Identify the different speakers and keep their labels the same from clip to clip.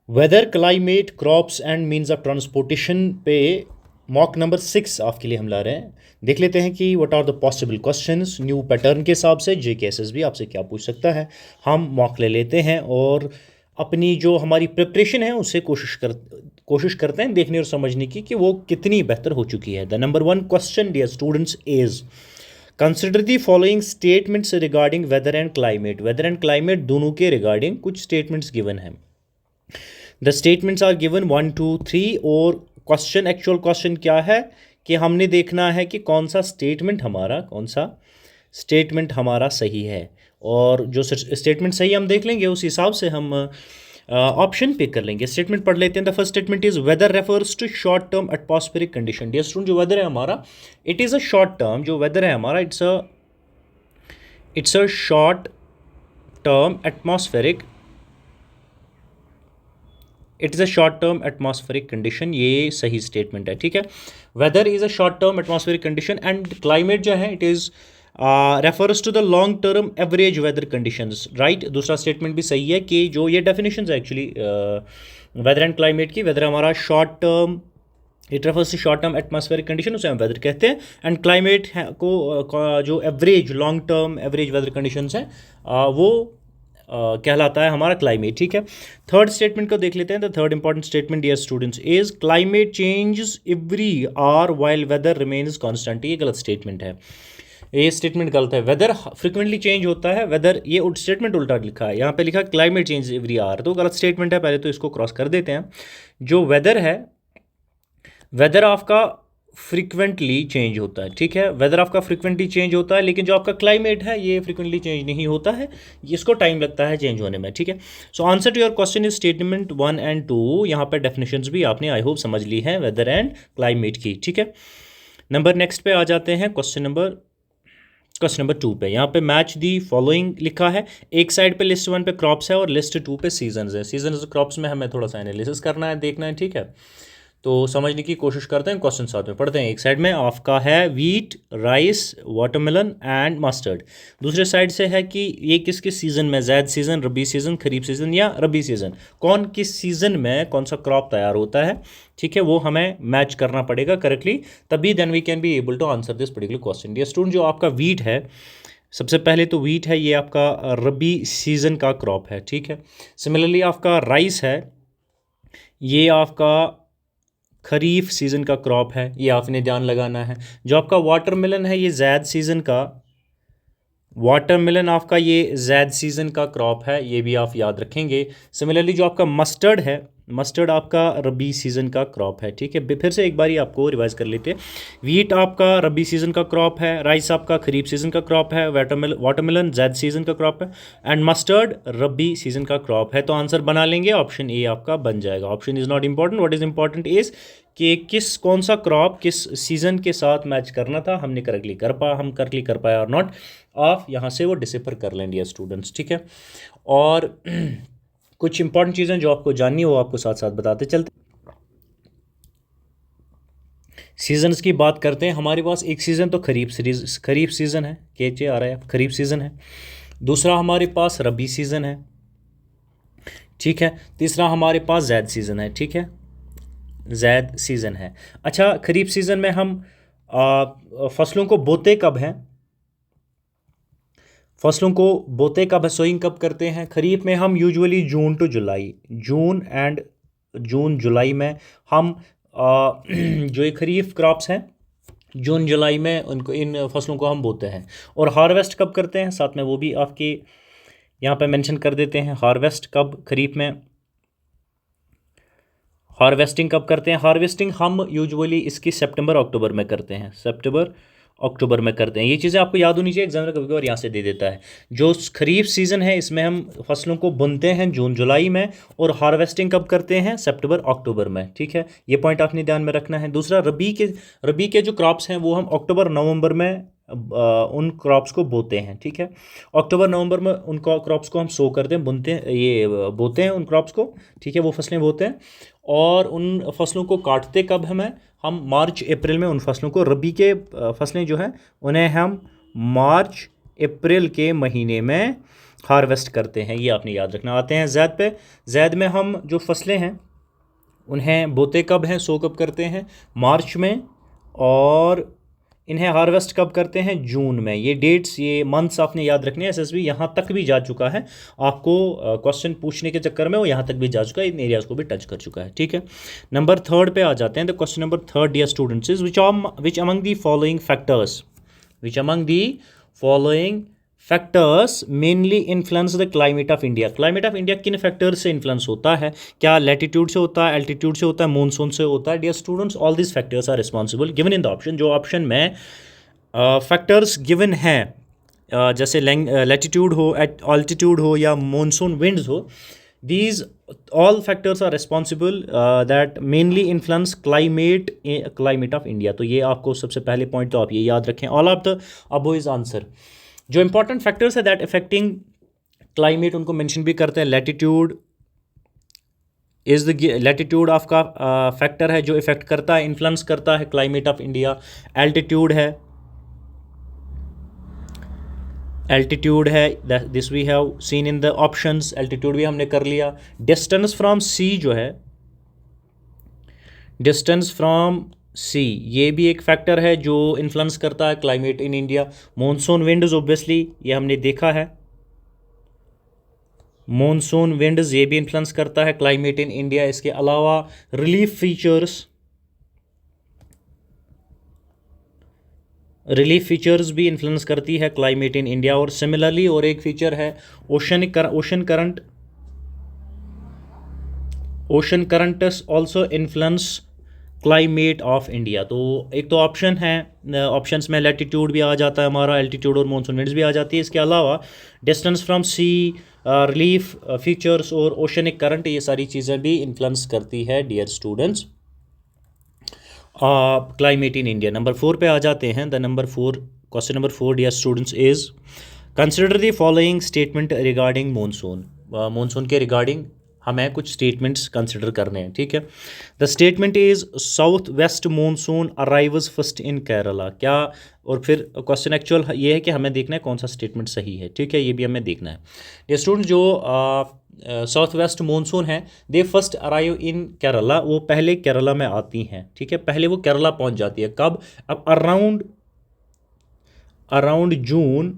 Speaker 1: Weather, climate, crops and means of transportation पे mock number 6 आपके लिए हम ला रहे हैं। देख लेते हैं कि what are the possible questions. New pattern के हिसाब से जेकेएसएस भी आपसे क्या पूछ सकता है, हम मॉक ले लेते हैं और अपनी जो हमारी प्रिपरेशन है उससे कोशिश करते हैं देखने और समझने की कि वो कितनी बेहतर हो चुकी है। The number 1 question dear students is consider the following statements regarding weather and climate. Weather and climate दोनों के रिगार्डिंग कुछ स्टेटमेंट्स गिवन हैं। द स्टेटमेंट्स आर गिवन 1 2 3 और क्वेश्चन, एक्चुअल क्वेश्चन क्या है कि हमने देखना है कि कौन सा स्टेटमेंट हमारा सही है, और जो स्टेटमेंट सही हम देख लेंगे उस हिसाब से हम ऑप्शन पिक कर लेंगे। स्टेटमेंट पढ़ लेते हैं। The first statement is weather refers to short term atmospheric condition. Dear student, जो वेदर है हमारा it is a short term, जो वेदर है हमारा it's a short term atmospheric, it is a short term atmospheric condition. ये सही statement है, ठीक है। Weather is a short term atmospheric condition and climate जो है it is refers to the long term average weather conditions, right. दूसरा statement भी सही है कि जो ये डेफिनेशन है एक्चुअली वेदर एंड क्लाइमेट की, वेदर हमारा short term, it refers to short term atmospheric condition, उसे हम वेदर कहते हैं। एंड क्लाइमेट को जो average long term average weather conditions हैं वो कहलाता है हमारा क्लाइमेट, ठीक है। थर्ड स्टेटमेंट को देख लेते हैं। The third important statement dear students is climate changes every hour while weather remains constant. ये गलत स्टेटमेंट है, ये स्टेटमेंट गलत है। वेदर फ्रिक्वेंटली चेंज होता है, वेदर ये स्टेटमेंट उल्टा लिखा है, यहाँ पे लिखा क्लाइमेट चेंज एवरी आवर, तो गलत स्टेटमेंट है। पहले तो इसको क्रॉस कर देते हैं। जो वेदर है, वेदर आपका फ्रिक्वेंटली चेंज होता है, ठीक है। वेदर आपका फ्रिक्वेंटली चेंज होता है, लेकिन जो आपका क्लाइमेट है ये फ्रिक्वेंटली चेंज नहीं होता है, इसको टाइम लगता है चेंज होने में, ठीक है। So answer to your question is statement 1 and 2। यहाँ पे डेफिनेशंस भी आपने आई होप समझ ली है वेदर एंड क्लाइमेट की, ठीक है। नेक्स्ट पे आ जाते हैं क्वेश्चन नंबर 2 पे। यहाँ पे मैच दी फॉलोइंग लिखा है। एक साइड पे लिस्ट 1 पे क्रॉप्स है और लिस्ट 2 पे सीजन्स है। सीजन्स क्रॉप्स में हमें थोड़ा सा एनालिसिस करना है, देखना है, ठीक है। तो समझने की कोशिश करते हैं, क्वेश्चन साथ में पढ़ते हैं। एक साइड में आपका है wheat, rice, watermelon and mustard. दूसरे साइड से है कि ये किस किस सीज़न में, जैद सीज़न, रबी सीज़न, खरीफ सीज़न या रबी सीज़न, कौन किस सीज़न में कौन सा क्रॉप तैयार होता है, ठीक है। वो हमें मैच करना पड़ेगा करेक्टली, तभी then we can be able to answer this particular question. Dear student, जो आपका वीट है, सबसे पहले तो वीट है, ये आपका रबी सीज़न का क्रॉप है, ठीक है। सिमिलरली आपका राइस है, ये आपका खरीफ सीज़न का क्रॉप है, ये आपने ध्यान लगाना है। जो आपका वाटरमेलन है, ये जैद सीज़न का, वाटरमेलन आपका ये जैद सीज़न का क्रॉप है, ये भी आप याद रखेंगे। सिमिलरली जो आपका मस्टर्ड है, मस्टर्ड आपका रबी सीज़न का क्रॉप है, ठीक है। फिर से एक बार आपको रिवाइज कर लेते हैं। वीट आपका रबी सीज़न का क्रॉप है, राइस आपका खरीफ सीज़न का क्रॉप है, वाटरमेलन जैद सीज़न का क्रॉप है, एंड मस्टर्ड रबी सीज़न का क्रॉप है। तो आंसर बना लेंगे, ऑप्शन ए आपका बन जाएगा। Option is not important, what is important is कि कौन सा क्रॉप किस सीज़न के साथ मैच करना था, हमने करेक्टली कर पाया और नॉट। आप यहाँ से वो डिसिफर कर लें डियर स्टूडेंट्स, ठीक है। और कुछ इंपॉर्टेंट चीज़ें जो आपको जाननी हो आपको साथ साथ बताते चलते। सीजन्स की बात करते हैं। हमारे पास एक सीज़न तो खरीफ सीज़न है, केचे आ रहा है, खरीफ सीज़न है। दूसरा हमारे पास रबी सीज़न है, ठीक है। तीसरा हमारे पास जैद सीज़न है, ठीक है, जैद सीज़न है। अच्छा, खरीफ सीज़न में हम फसलों को बोते कब हैं, सोइंग कब करते हैं। खरीफ में हम यूजुअली जून जुलाई में हम जो ये खरीफ क्रॉप्स हैं जून जुलाई में उनको, इन फसलों को हम बोते हैं। और हार्वेस्ट कब करते हैं, साथ में वो भी आपके यहाँ पे मेंशन कर देते हैं। हार्वेस्ट कब, खरीफ में हार्वेस्टिंग कब करते हैं। हार्वेस्टिंग हम यूजुअली इसकी सितंबर अक्टूबर में करते हैं, ये चीज़ें आपको याद होनी चाहिए, एग्जामिनर कभी कभार यहाँ से दे देता है। जो खरीफ सीज़न है इसमें हम फसलों को बुनते हैं जून जुलाई में, और हार्वेस्टिंग कब करते हैं, सितंबर अक्टूबर में, ठीक है। ये पॉइंट आपने ध्यान में रखना है। दूसरा, रबी के जो क्रॉप्स हैं वो हम अक्टूबर नवंबर में उन क्रॉप्स को बोते हैं, ठीक है। अक्टूबर नवंबर में उन क्रॉप्स को हम सो करते हैं, बोते हैं उन क्रॉप्स को, ठीक है, वो फसलें बोते हैं। और उन फसलों को काटते कब हम मार्च अप्रैल में उन फसलों को, रबी के फसलें जो हैं उन्हें हम मार्च अप्रैल के महीने में हार्वेस्ट करते हैं, ये आपने याद रखना। आते हैं जैद पे। जैद में हम जो फसलें हैं उन्हें बोते कब हैं, सो कब करते हैं, मार्च में, और इन्हें हार्वेस्ट कब करते हैं, जून में। ये डेट्स, ये मंथ्स आपने याद रखने हैं। एसएसबी यहाँ तक भी जा चुका है, आपको क्वेश्चन पूछने के चक्कर में वो यहाँ तक भी जा चुका है, इन एरियाज़ को भी टच कर चुका है, ठीक है। नंबर 3 पे आ जाते हैं। The question number 3 dear students is which among the following factors, which among the following factors mainly influence the climate of India. Climate of India किन फैक्टर्स से इन्फ्लुएंस होता है? क्या लैटिट्यूड से होता है, एल्टीट्यूड से होता है, मानसून से होता है? Dear students, all this factors are responsible given in the option. जो ऑप्शन में फैक्टर्स गिवन हैं, जैसे लैटिट्यूड हो, ऑल्टीट्यूड हो या मानसून विंड्स हो, these all factors are responsible that mainly influence climate of India। तो ये आपको सबसे पहले पॉइंट तो आप ये याद रखें, all of the above is answer. जो इंपॉर्टेंट फैक्टर्स है दैट अफेक्टिंग क्लाइमेट, उनको मेंशन भी करते हैं। Latitude is the latitude of का फैक्टर है जो इफेक्ट करता है, इन्फ्लुएंस करता है क्लाइमेट ऑफ इंडिया। एल्टीट्यूड है, एल्टीट्यूड है, this we have seen in the options, altitude भी हमने कर लिया। डिस्टेंस फ्रॉम सी जो है, डिस्टेंस फ्रॉम सी, ये भी एक फैक्टर है जो इन्फ्लुएंस करता है climate in India. Monsoon winds obviously ये हमने देखा है, मॉनसून विंड्स ये भी इन्फ्लुएंस करता है क्लाइमेट इन इंडिया। इसके अलावा रिलीफ फीचर्स, रिलीफ फीचर्स भी इन्फ्लुएंस करती है क्लाइमेट इन इंडिया। और सिमिलरली और एक फीचर है ocean current, ocean currents also influence climate of India. तो एक तो ऑप्शन है, ऑप्शंस में लैटिट्यूड भी आ जाता है हमारा, एल्टीट्यूड और मॉनसून विंड्स भी आ जाती है। इसके अलावा distance from sea, relief features और ओशनिक करंट, ये सारी चीज़ें भी इन्फ्लुएंस करती है dear students climate in India. Number 4 पे आ जाते हैं। The number 4, question number 4 dear students is consider the following statement regarding monsoon. Monsoon के रिगार्डिंग हमें कुछ स्टेटमेंट्स कंसिडर करने हैं, ठीक है। The statement is south west monsoon arrives first in Kerala. क्या, और फिर क्वेश्चन एक्चुअल ये है कि हमें देखना है कौन सा स्टेटमेंट सही है, ठीक है, ये भी हमें देखना है। ये स्टूडेंट जो साउथ वेस्ट मानसून है, दे फर्स्ट अराइव इन केरला, वो पहले केरला में आती हैं, ठीक है, पहले वो केरला पहुंच जाती है। कब? अब अराउंड जून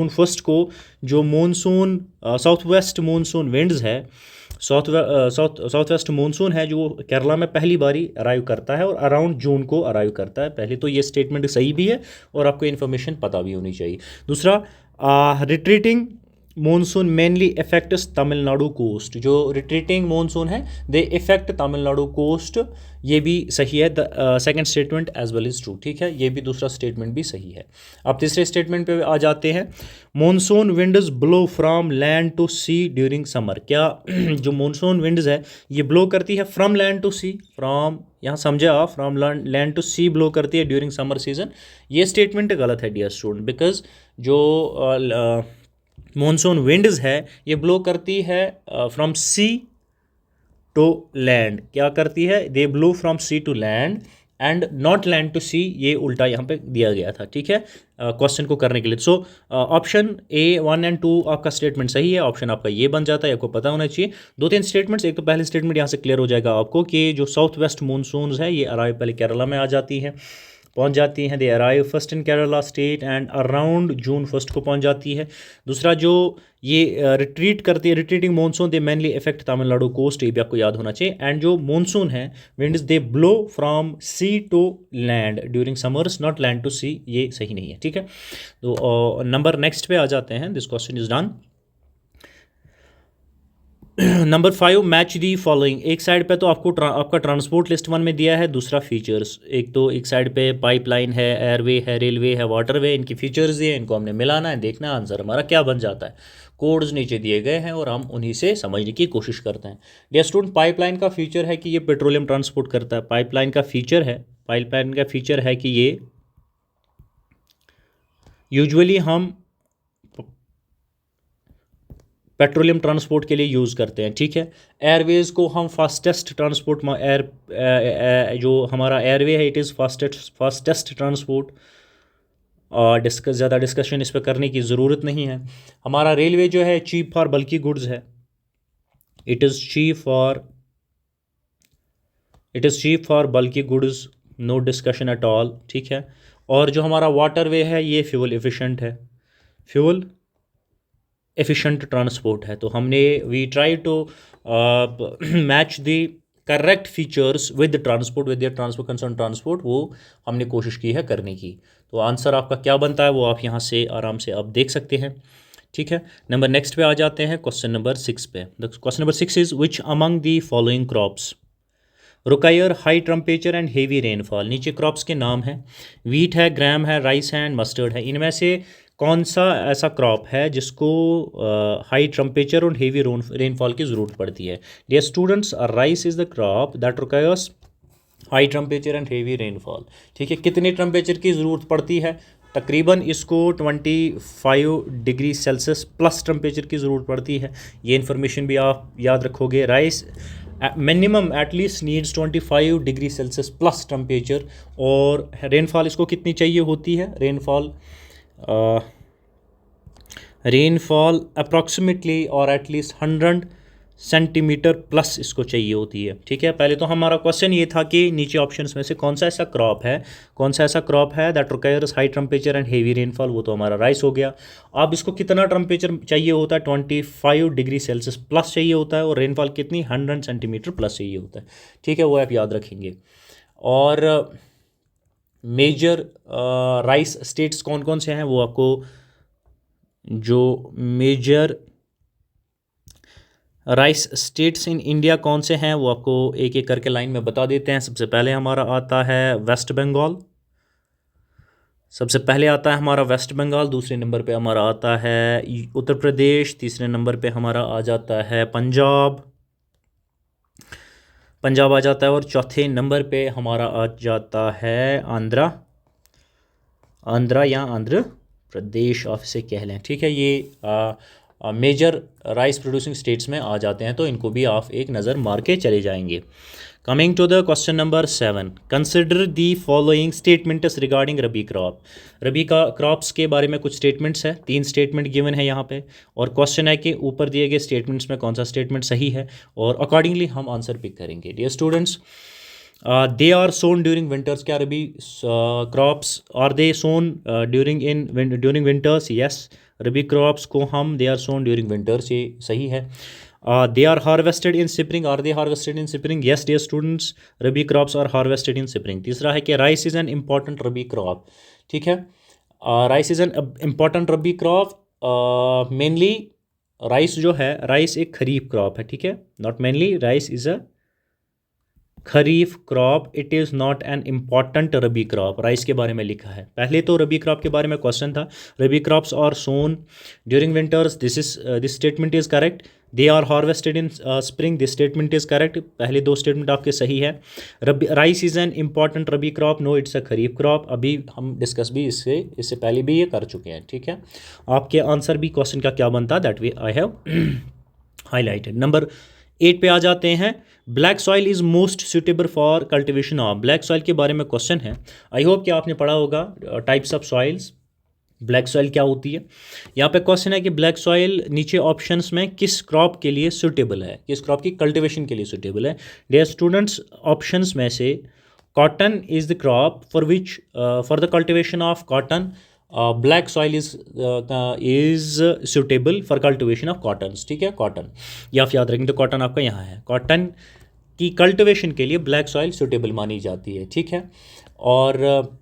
Speaker 1: फर्स्ट को जो monsoon south west monsoon winds है, साउथ वेस्ट मानसून है जो केरला में पहली बारी अराइव करता है और अराउंड जून को अराइव करता है पहले। तो ये स्टेटमेंट सही भी है और आपको इन्फॉर्मेशन पता भी होनी चाहिए। दूसरा, retreating monsoon mainly effects Tamil Nadu coast. जो रिट्रीटिंग मानसून है दे इफेक्ट तमिलनाडु कोस्ट, ये भी सही है। The second statement as well is true, ठीक है, ये भी दूसरा स्टेटमेंट भी सही है। अब तीसरे स्टेटमेंट पे आ जाते हैं। Monsoon winds blow from land to sea during summer. क्या जो मानसून विंड्स है ये ब्लो करती है from land to sea, from, यहाँ समझे आप, from land to sea blow करती है ड्यूरिंग समर सीजन। ये स्टेटमेंट गलत है डियर स्टूडेंट, बिकॉज जो मानसून विंड्स है ये ब्लो करती है फ्रॉम सी टू लैंड। क्या करती है? They blow from sea to land and not land to sea, ये उल्टा यहाँ पे दिया गया था, ठीक है, क्वेश्चन को करने के लिए। सो ऑप्शन ए 1 और 2 आपका स्टेटमेंट सही है, ऑप्शन आपका ये बन जाता है, आपको पता होना चाहिए। 2-3 स्टेटमेंट्स, एक तो पहले स्टेटमेंट यहाँ से क्लियर हो जाएगा आपको कि जो साउथ वेस्ट मानसून्स है ये अराइव पहले केरला में आ जाती हैं, पहुंच जाती हैं। They arrive first in Kerala state and around June first को पहुंच जाती है। दूसरा, जो ये रिट्रीट करती है, retreating monsoon they mainly effect Tamil Nadu coast, ये भी आपको याद होना चाहिए। एंड जो मानसून है winds they blow from sea to land during summers, not land to sea, ये सही नहीं है, ठीक है। तो नंबर नेक्स्ट पे आ जाते हैं। This question is done. Number 5, match the following. एक साइड पे तो आपको आपका ट्रांसपोर्ट लिस्ट 1 में दिया है, दूसरा फीचर्स। एक तो एक साइड पे पाइपलाइन है, एयरवे है, रेलवे है, वाटरवे, इनकी फीचर्स दिए, इनको हमने मिलाना है, देखना आंसर हमारा क्या बन जाता है। कोड्स नीचे दिए गए हैं और हम उन्हीं से समझने की कोशिश करते हैं। डियर स्टूडेंट, पाइपलाइन का फीचर है कि ये पेट्रोलियम ट्रांसपोर्ट करता है। पाइपलाइन का फीचर है कि ये यूजुअली हम पेट्रोलियम ट्रांसपोर्ट के लिए यूज़ करते हैं, ठीक है। एयरवेज़ को हम फास्टेस्ट ट्रांसपोर्ट, जो हमारा एयरवे है इट इज़ फास्टेस्ट ट्रांसपोर्ट ज़्यादा डिस्कशन इस पर करने की ज़रूरत नहीं है। हमारा रेलवे जो है चीप फॉर बल्कि गुड्स है, it is cheap for bulky goods, no discussion at all, ठीक है। और जो हमारा वाटरवे है ये फ्यूल एफिशिएंट है, फ्यूल एफिशिएंट ट्रांसपोर्ट है। तो हमने we try to match the correct features with transport, with the transport concern transport, वो हमने कोशिश की है करने की। तो आंसर आपका क्या बनता है वो आप यहाँ से आराम से आप देख सकते हैं, ठीक है। नंबर नेक्स्ट पे आ जाते हैं, क्वेश्चन नंबर 6 पे। Question number 6 is which among the following crops require high temperature and heavy rainfall. नीचे क्रॉप्स के नाम हैं, वीट है, ग्राम है, राइस है एंड मस्टर्ड है। इनमें से कौन सा ऐसा क्रॉप है जिसको हाई टेम्परेचर और हेवी रेनफॉल की ज़रूरत पड़ती है। Dear students, rice is the crop that requires high temperature and heavy rainfall, ठीक है। कितने टेम्परेचर की ज़रूरत पड़ती है? तकरीबन इसको 25 डिग्री सेल्सियस प्लस टेम्परेचर की ज़रूरत पड़ती है। ये इन्फॉर्मेशन भी आप याद रखोगे। Rice minimum at least needs 25 degree Celsius plus temperature. और रेनफॉल इसको कितनी चाहिए होती है? रेनफॉल अप्रॉक्सीमेटली और एटलीस्ट 100 सेंटीमीटर प्लस इसको चाहिए होती है, ठीक है। पहले तो हमारा क्वेश्चन ये था कि नीचे ऑप्शंस में से कौन सा ऐसा क्रॉप है that requires high temperature and heavy rainfall. वो तो हमारा राइस हो गया। अब इसको कितना टेम्परेचर चाहिए होता है? 25 डिग्री सेल्सियस प्लस चाहिए होता है। और रेनफॉल कितनी? 100 सेंटीमीटर प्लस चाहिए होता है, ठीक है। वो आप याद रखेंगे। और मेजर राइस स्टेट्स कौन कौन से हैं वो आपको, जो major rice states in India कौन से हैं वो आपको एक एक करके लाइन में बता देते हैं। सबसे पहले हमारा आता है वेस्ट बंगाल, दूसरे नंबर पे हमारा आता है उत्तर प्रदेश, तीसरे नंबर पे हमारा आ जाता है पंजाब आ जाता है, और चौथे नंबर पे हमारा आ जाता है आंध्रा या आंध्र प्रदेश आप इसे कह लें, ठीक है। ये मेजर राइस प्रोड्यूसिंग स्टेट्स में आ जाते हैं, तो इनको भी आप एक नज़र मार के चले जाएंगे। Coming to the question number 7, consider the following statements regarding rabi crop. Rabi का क्रॉप्स के बारे में कुछ स्टेटमेंट्स हैं, 3 स्टेटमेंट गिवन है यहाँ पे, और क्वेश्चन है कि ऊपर दिए गए स्टेटमेंट्स में कौन सा स्टेटमेंट सही है, और अकॉर्डिंगली हम आंसर पिक करेंगे। Dear students, they are sown during winters. क्या rabi crops are they sown during winters? Yes, rabi crops को हम they are sown during winters, ये सही है। They are harvested in spring. Are they harvested in spring? Yes dear students, rabi crops are harvested in spring. तीसरा है कि rice is an important rabi crop, ठीक है। Rice is an important rabi crop. Mainly rice जो है, राइस एक खरीफ crop है, ठीक है। Not mainly, rice is a kharif crop, it is not an important rabi crop. Rice के बारे में लिखा है। पहले तो रबी क्रॉप के बारे में क्वेश्चन था, rabi crops are sown during winters, this statement is correct. They are harvested in spring, this statement is correct. पहले 2 स्टेटमेंट आपके सही है। Rabi rice is an important rabi crop, no it's a kharif crop. अभी हम डिस्कस भी इससे पहले भी ये कर चुके हैं, ठीक है। आपके आंसर भी क्वेश्चन का क्या बनता है that way I have highlighted. Number 8 पे आ जाते हैं, black soil is most suitable for cultivation of. Black soil के बारे में क्वेश्चन है। आई होप कि आपने पढ़ा होगा types of soils, black soil क्या होती है। यहाँ पे क्वेश्चन है कि ब्लैक सॉइल नीचे ऑप्शंस में किस क्रॉप के लिए सुटेबल है, किस क्रॉप की कल्टिवेशन के लिए सुटेबल है। डियर स्टूडेंट्स, ऑप्शंस में से cotton is the crop for the cultivation of cotton. Black soil is suitable for cultivation of cottons, ठीक है। कॉटन ये आप याद रखेंगे, तो कॉटन आपका यहाँ है। कॉटन की कल्टिवेशन के लिए ब्लैक सॉइल सुटेबल मानी जाती है, ठीक है। और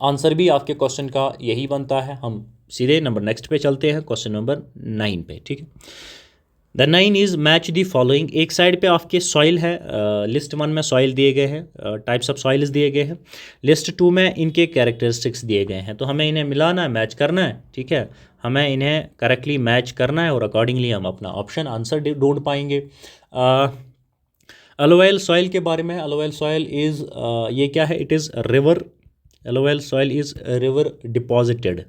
Speaker 1: आंसर भी आपके क्वेश्चन का यही बनता है। हम सीधे नंबर नेक्स्ट पे चलते हैं, क्वेश्चन नंबर 9 पे, ठीक है। The 9 is match the following. एक साइड पे आपके सॉइल है, लिस्ट 1 में सॉइल दिए गए हैं, टाइप्स ऑफ सॉइल्स दिए गए हैं। लिस्ट 2 में इनके कैरेक्टरिस्टिक्स दिए गए हैं। तो हमें इन्हें मिलाना है, मैच करना है, ठीक है। हमें इन्हें करेक्टली मैच करना है और अकॉर्डिंगली हम अपना ऑप्शन आंसर ढूंढ पाएंगे। अलोवेल सॉइल के बारे में, अलोवेल सॉइल इज़ ये क्या है? It is river, alluvial soil is river deposited.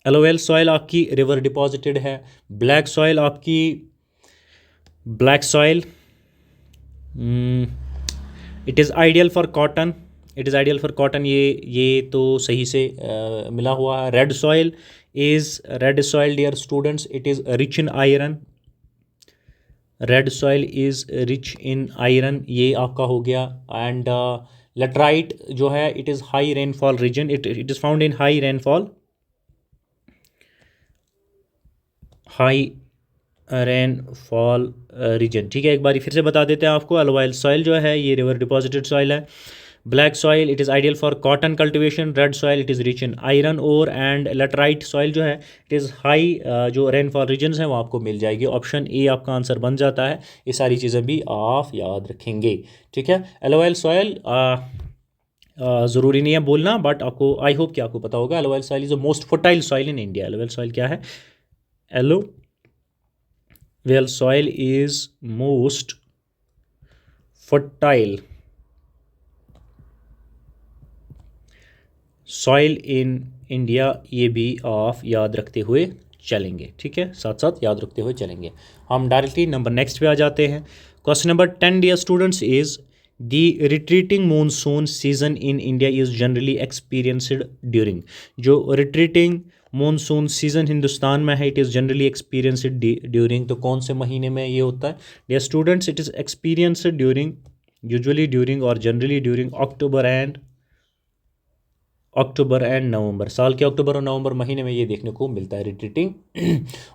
Speaker 1: Alluvial soil आपकी रिवर डिपॉजिटेड है। ब्लैक सॉइल आपकी, black soil it is ideal for cotton, it is ideal for cotton, ये तो सही से मिला हुआ है। Red soil dear students, it is rich in iron. Red soil is rich in iron, ये आपका हो गया। एंड लेटराइट जो है, it is high rainfall region, it is found in high rainfall reason. ठीक है, एक बारी फिर से बता देते हैं आपको। अलवाइल सॉइल जो है ये रिवर डिपॉजिटेड सॉइल है। Black soil it is ideal for cotton cultivation. Red soil it is rich in iron ore. And laterite soil जो है इट इज़ हाई, जो रेनफॉल रीजन्स हैं वो आपको मिल जाएगी। ऑप्शन ए आपका आंसर बन जाता है। ये सारी चीज़ें भी आप याद रखेंगे। ठीक है, एलोवेल सॉइल ज़रूरी नहीं है बोलना, बट आपको आई होप कि आपको पता होगा। Alloy wheel soil is the most fertile soil in India. Alloy wheel soil क्या है? Alloy wheel soil is most fertile soil in India, ये भी आप याद रखते हुए चलेंगे। ठीक है, साथ साथ याद रखते हुए चलेंगे। हम डायरेक्टली नंबर नेक्स्ट पे आ जाते हैं। Question number 10 dear students is the retreating monsoon season in India is generally experienced during. जो रिट्रीटिंग मॉनसून सीजन हिंदुस्तान में है, it is generally experienced during, तो कौन से महीने में ये होता है dear students? It is experienced during, usually during और generally during October and November. साल के अक्टूबर और नवंबर महीने में ये देखने को मिलता है रिट्रीटिंग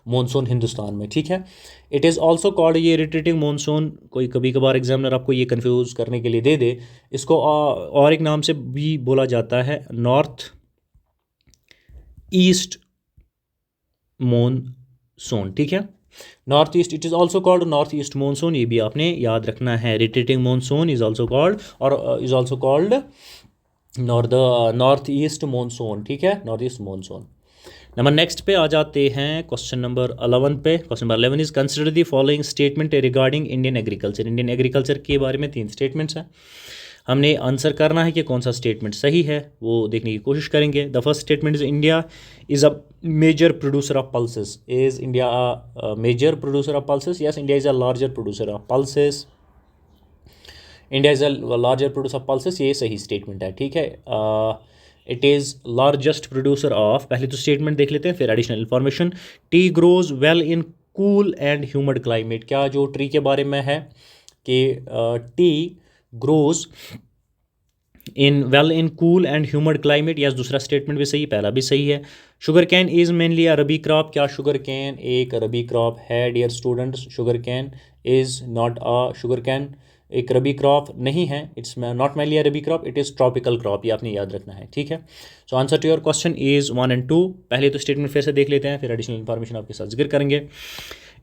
Speaker 1: मॉनसून हिंदुस्तान में। ठीक है, इट इज़ ऑल्सो कॉल्ड, ये रिट्रीटिंग मॉनसून कोई कभी कभार एग्जामिनर आपको ये कंफ्यूज करने के लिए दे दे, इसको और एक नाम से भी बोला जाता है नॉर्थ ईस्ट मॉनसून। ठीक है, north east, it is also called north east monsoon, ये भी आपने याद रखना है। Retreating monsoon is also called और is also called north east monsoon. ठीक है, north east monsoon. Number next पे आ जाते हैं क्वेश्चन नंबर 11 पे। Question number 11 is consider the following statement regarding Indian agriculture. Indian agriculture के बारे में 3 स्टेटमेंट्स हैं, हमने आंसर करना है कि कौन सा स्टेटमेंट सही है, वो देखने की कोशिश करेंगे। The first statement is India is a major producer of pulses. Is India a major producer of pulses? Yes, India is a larger producer of pulses. India is a larger producer of pulses, ये सही statement है। ठीक है, it is largest producer of, पहले तो statement देख लेते हैं फिर additional information. Tea grows well in cool and humid climate. क्या जो ट्री के बारे में है कि tea grows in well in cool and humid climate, yes, दूसरा स्टेटमेंट भी सही, पहला भी सही है। Sugarcane is mainly a rabi crop. क्या शुगर कैन एक रबी क्रॉप है dear students? Sugarcane is not a, sugarcane एक रबी क्रॉप नहीं है, it's not mainly a rabi crop, it is tropical crop, ये आपने याद रखना है। ठीक है, so answer to your question is 1 and 2। पहले तो स्टेटमेंट फिर से देख लेते हैं, फिर एडिशनल इन्फॉर्मेशन आपके साथ जिक्र करेंगे।